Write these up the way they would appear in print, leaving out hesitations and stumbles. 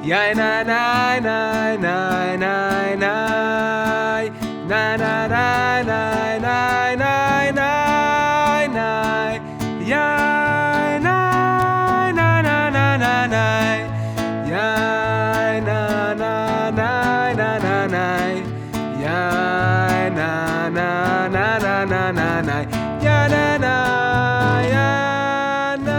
Ya na na na na na na na na na na na na na na ya na na na na na na ya na na na na na na ya na na na na na na na ya na na ya na.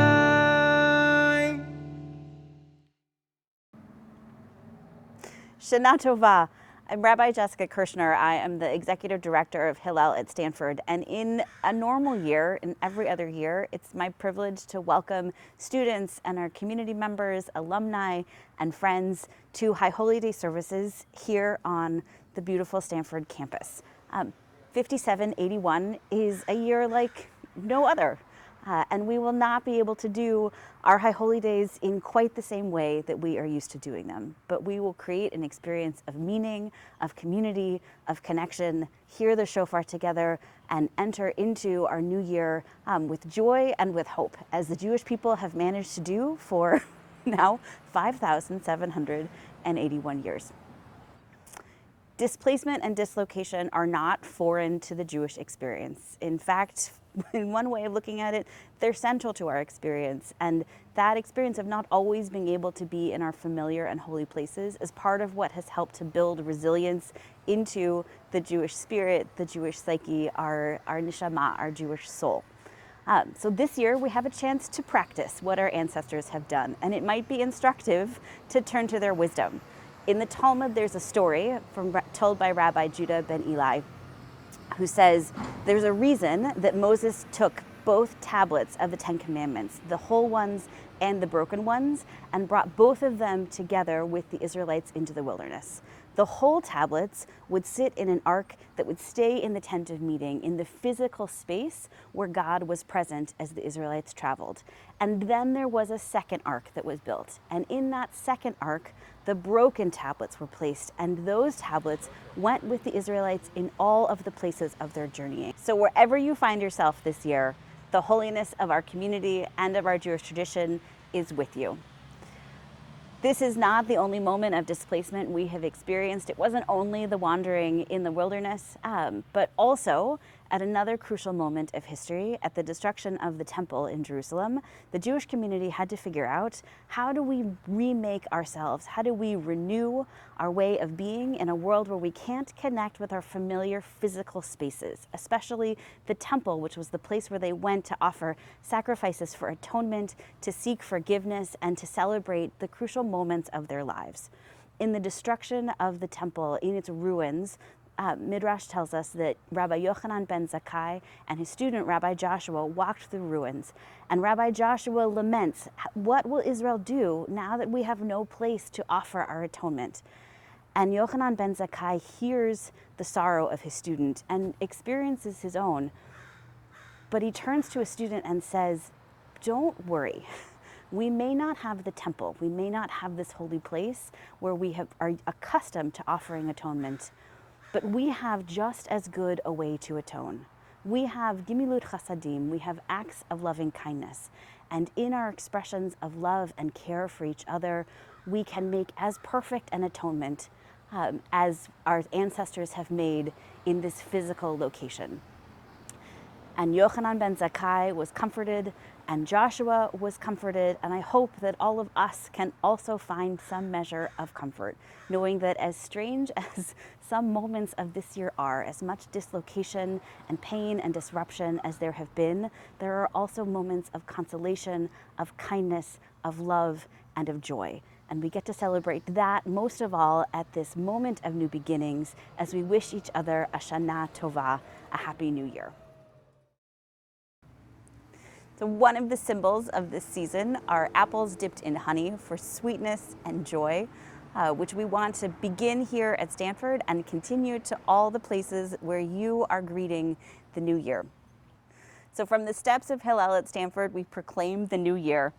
Shana Tovah. I'm Rabbi Jessica Kirshner. I am the executive director of Hillel at Stanford. And in a normal year, in every other year, it's my privilege to welcome students and our community members, alumni, and friends to High Holy Day services here on the beautiful Stanford campus. 5781 is a year like no other. And we will not be able to do our High Holy Days in quite the same way that we are used to doing them. But we will create an experience of meaning, of community, of connection, hear the shofar together, and enter into our new year with joy and with hope, as the Jewish people have managed to do for now 5,781 years. Displacement and dislocation are not foreign to the Jewish experience. In fact, in one way of looking at it, they're central to our experience. And that experience of not always being able to be in our familiar and holy places is part of what has helped to build resilience into the Jewish spirit, the Jewish psyche, our neshama, our Jewish soul. So this year we have a chance to practice what our ancestors have done, and it might be instructive to turn to their wisdom. In the Talmud, there's a story told by Rabbi Judah ben Eli, who says there's a reason that Moses took both tablets of the Ten Commandments, the whole ones and the broken ones, and brought both of them together with the Israelites into the wilderness. The whole tablets would sit in an ark that would stay in the tent of meeting, in the physical space where God was present as the Israelites traveled. And then there was a second ark that was built. And in that second ark, the broken tablets were placed, and those tablets went with the Israelites in all of the places of their journeying. So wherever you find yourself this year, the holiness of our community and of our Jewish tradition is with you. This is not the only moment of displacement we have experienced. It wasn't only the wandering in the wilderness, but also at another crucial moment of history, at the destruction of the temple in Jerusalem, the Jewish community had to figure out, how do we remake ourselves? How do we renew our way of being in a world where we can't connect with our familiar physical spaces, especially the temple, which was the place where they went to offer sacrifices for atonement, to seek forgiveness, and to celebrate the crucial moments of their lives. In the destruction of the temple, in its ruins, Midrash tells us that Rabbi Yochanan ben Zakkai and his student Rabbi Joshua walked through ruins, and Rabbi Joshua laments, what will Israel do now that we have no place to offer our atonement? And Yochanan ben Zakkai hears the sorrow of his student and experiences his own, but he turns to his student and says, don't worry. We may not have the temple, we may not have this holy place where we are accustomed to offering atonement, but we have just as good a way to atone. We have gimilut chasadim, we have acts of loving kindness. And in our expressions of love and care for each other, we can make as perfect an atonement as our ancestors have made in this physical location. And Yochanan ben Zakkai was comforted, and Joshua was comforted, and I hope that all of us can also find some measure of comfort, knowing that as strange as some moments of this year are, as much dislocation and pain and disruption as there have been, there are also moments of consolation, of kindness, of love, and of joy. And we get to celebrate that most of all at this moment of new beginnings as we wish each other a Shana Tovah, a happy new year. So one of the symbols of this season are apples dipped in honey for sweetness and joy, which we want to begin here at Stanford and continue to all the places where you are greeting the new year. So from the steps of Hillel at Stanford, we proclaim the new year.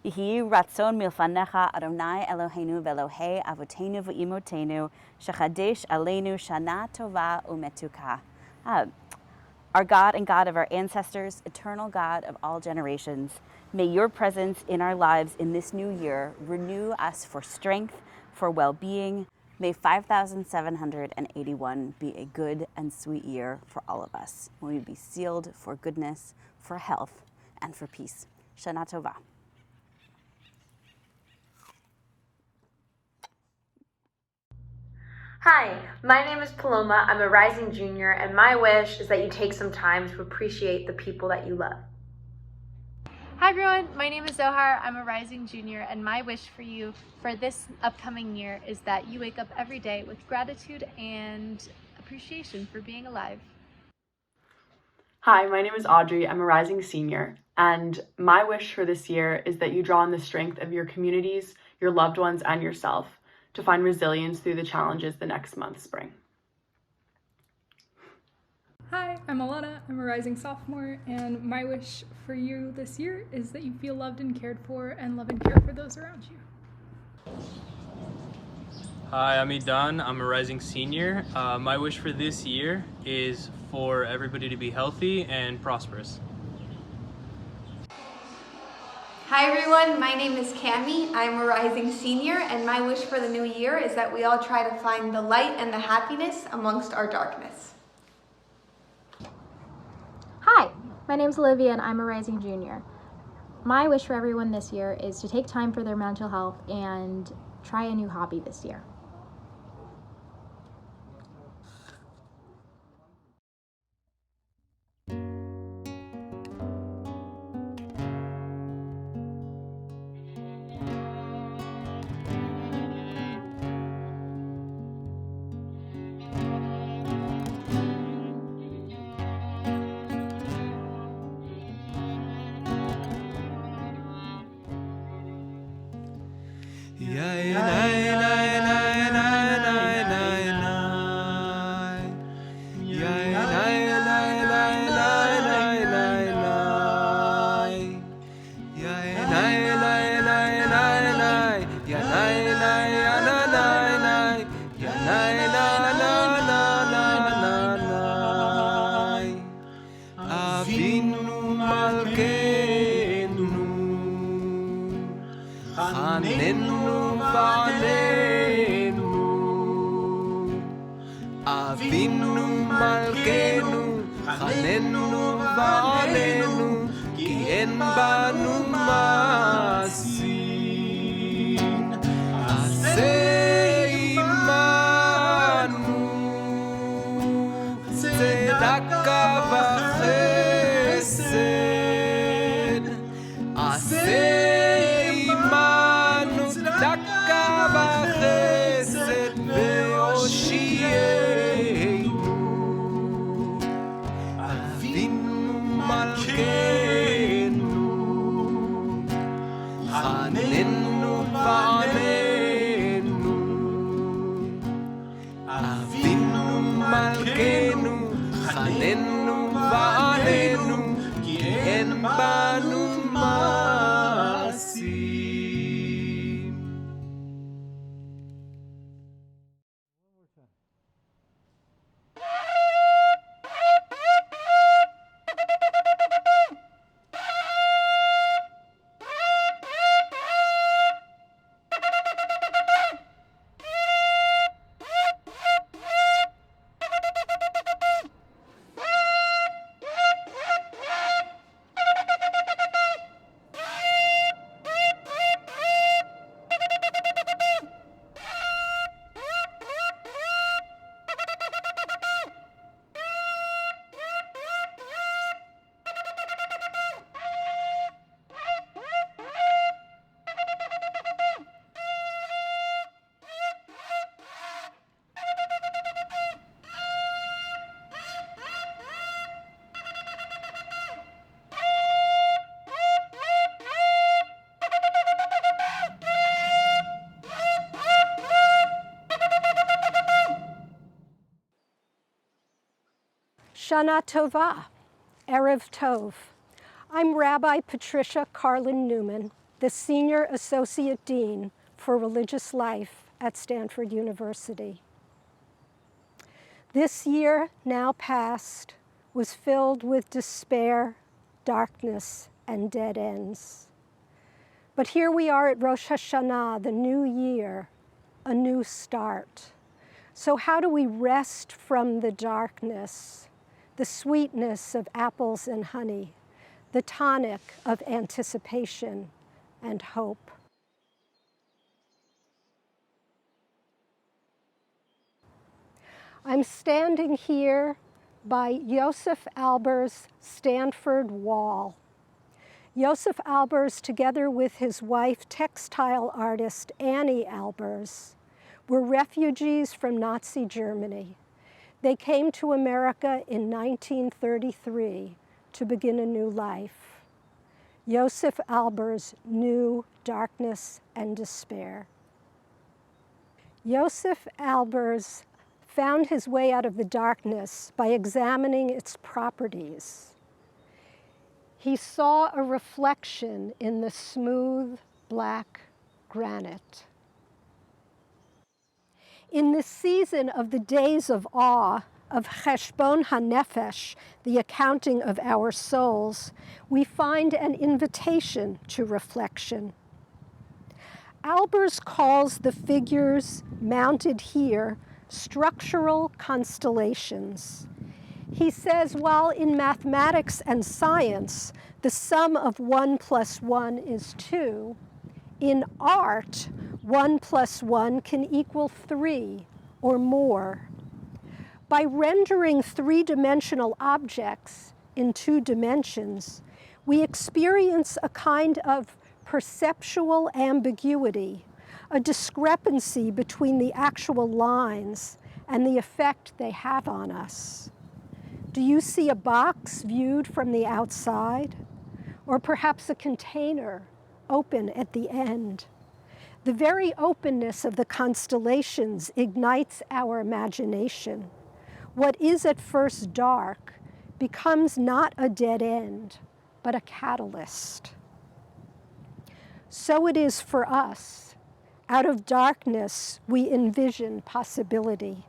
Yehi ratzon milfanecha Adonai Eloheinu ve'Elohei avotenu v'imotenu shechadesh aleinu shana tova umetuka. Our God and God of our ancestors, eternal God of all generations, May your presence in our lives in this new year renew us for strength, for well-being. May 5,781 be a good and sweet year for all of us. May we be sealed for goodness, for health, and for peace. Shana tovah. Hi, my name is Paloma. I'm a rising junior, and my wish is that you take some time to appreciate the people that you love. Hi everyone, my name is Zohar. I'm a rising junior, and my wish for you for this upcoming year is that you wake up every day with gratitude and appreciation for being alive. Hi, my name is Audrey. I'm a rising senior, and my wish for this year is that you draw on the strength of your communities, your loved ones, and yourself to find resilience through the challenges the next months bring. Hi, I'm Alana. I'm a rising sophomore, and my wish for you this year is that you feel loved and cared for, and love and care for those around you. Hi, I'm Idan. I'm a rising senior. My wish for this year is for everybody to be healthy and prosperous. Hi everyone, my name is Cami. I'm a rising senior, and my wish for the new year is that we all try to find the light and the happiness amongst our darkness. Hi, my name's Olivia and I'm a rising junior. My wish for everyone this year is to take time for their mental health and try a new hobby this year. Avinu Malkeinu, Chanenu v'anenu. Avinu Malkeinu, Chanenu v'anenu, ki en banu masin. Aseh imanu, tzedaka v'chesed. Aseh imanu, tzedaka v'chesed ve'oshienu. Avinu Malkeinu, Chanenu v'anenu. Avinu Malkeinu, Chanenu v'anenu, ki en banu masim. Shana tovah, Erev Tov. I'm Rabbi Patricia Carlin Newman, the Senior Associate Dean for Religious Life at Stanford University. This year, now past, was filled with despair, darkness, and dead ends. But here we are at Rosh Hashanah, the new year, a new start. So how do we rest from the darkness, the sweetness of apples and honey, the tonic of anticipation and hope? I'm standing here by Joseph Albers' Stanford Wall. Joseph Albers, together with his wife, textile artist Annie Albers, were refugees from Nazi Germany. They came to America in 1933 to begin a new life. Joseph Albers knew darkness and despair. Joseph Albers found his way out of the darkness by examining its properties. He saw a reflection in the smooth, black granite. In this season of the days of awe, of Cheshbon HaNefesh, the accounting of our souls, we find an invitation to reflection. Albers calls the figures mounted here structural constellations. He says, while in mathematics and science, the sum of 1 + 1 is 2, in art, 1 + 1 can equal 3 or more. By rendering three-dimensional objects in 2 dimensions, we experience a kind of perceptual ambiguity, a discrepancy between the actual lines and the effect they have on us. Do you see a box viewed from the outside? Or perhaps a container open at the end? The very openness of the constellations ignites our imagination. What is at first dark becomes not a dead end, but a catalyst. So it is for us. Out of darkness, we envision possibility.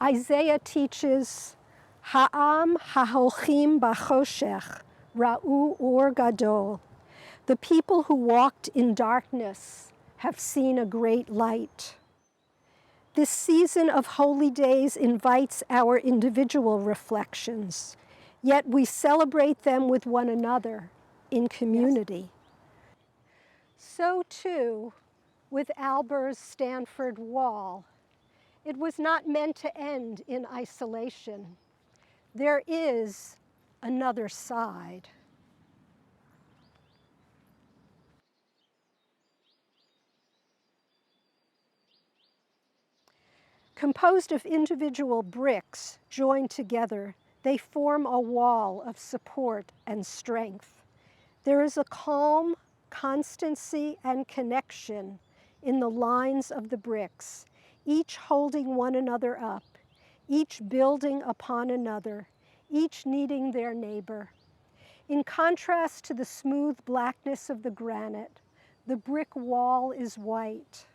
Isaiah teaches, Ha'am ha'holchim b'choshech ra'u or gadol. The people who walked in darkness have seen a great light. This season of holy days invites our individual reflections, yet we celebrate them with one another in community. So too with Albers' Stanford Wall. It was not meant to end in isolation. There is another side. Composed of individual bricks joined together, they form a wall of support and strength. There is a calm, constancy, and connection in the lines of the bricks, each holding one another up, each building upon another, each needing their neighbor. In contrast to the smooth blackness of the granite, the brick wall is white.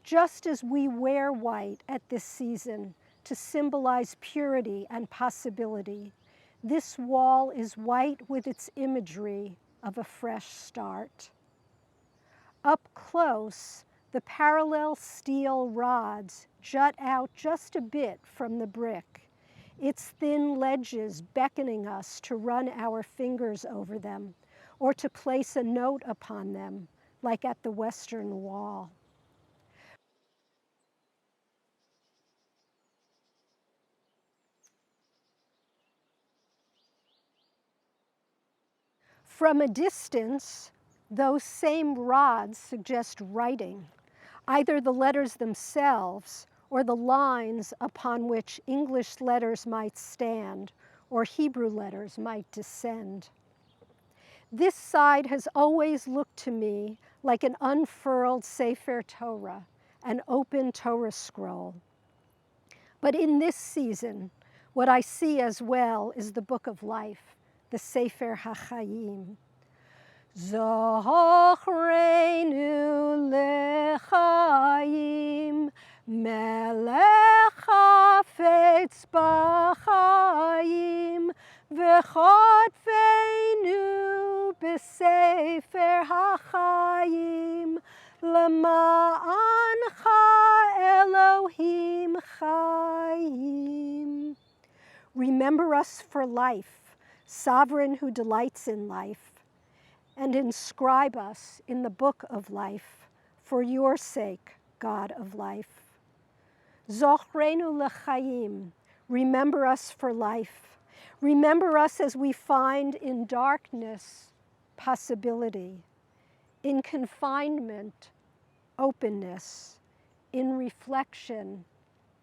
Just as we wear white at this season to symbolize purity and possibility, this wall is white with its imagery of a fresh start. Up close, the parallel steel rods jut out just a bit from the brick, its thin ledges beckoning us to run our fingers over them or to place a note upon them, like at the Western Wall. From a distance, those same rods suggest writing, either the letters themselves or the lines upon which English letters might stand or Hebrew letters might descend. This side has always looked to me like an unfurled Sefer Torah, an open Torah scroll. But in this season, what I see as well is the book of life, the Sefer HaChaim. Zochreinu lechaim, melech hafetz b'chaim, v'chotfeinu b'Sefer HaChaim. remember us for life, sovereign who delights in life, and inscribe us in the book of life, for your sake, God of life. Zochrenu l'chaim, remember us for life. Remember us as we find in darkness possibility, in confinement openness, in reflection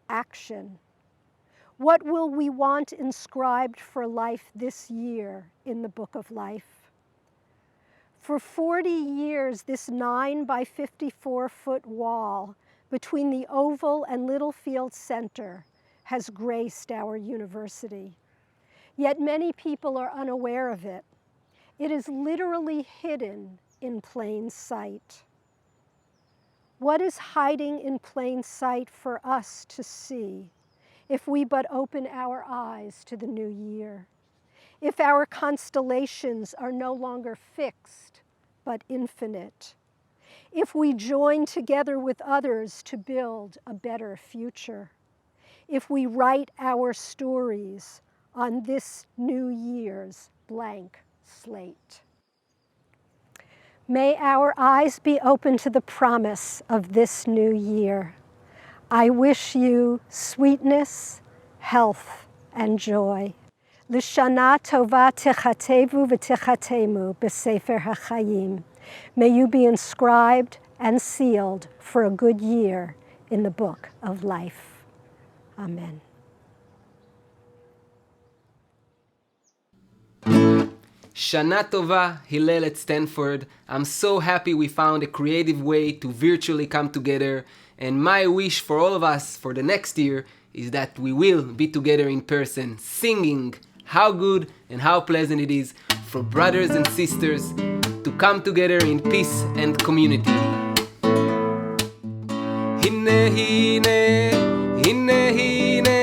action. What will we want inscribed for life this year in the book of life? For 40 years, this 9 by 54-foot wall between the Oval and Littlefield Center has graced our university. Yet many people are unaware of it. It is literally hidden in plain sight. What is hiding in plain sight for us to see if we but open our eyes to the new year? If our constellations are no longer fixed, but infinite. If we join together with others to build a better future. If we write our stories on this new year's blank slate. May our eyes be open to the promise of this new year. I wish you sweetness, health, and joy. L'Shanah tovah techatevu v'techatemu b'sefer hachayim. May you be inscribed and sealed for a good year in the book of life. Amen. Shana Tova, Hillel at Stanford. I'm so happy we found a creative way to virtually come together, and my wish for all of us for the next year is that we will be together in person, singing how good and how pleasant it is for brothers and sisters to come together in peace and community. Hine, hine, hine, hine,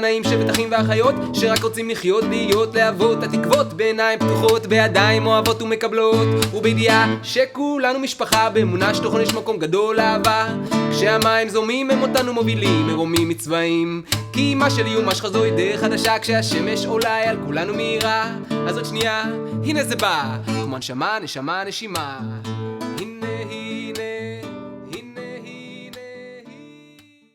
נעים שבט אחים ואחיות שרק רוצים לחיות, להיות, להוות, התקוות בעיניים פתוחות, בידיים אוהבות ומקבלות, ובידיעה שכולנו משפחה, באמונה שתוכן יש מקום גדול לאהבה. כשהמים זורמים הם אותנו מובילים, מרומים מצבעים, כי אמא שלי ומה שחזוי דרך חדשה, כשהשמש עולה על כולנו מהירה, אז עוד שנייה, הנה זה בא, כמו נשמה, נשמה, נשימה.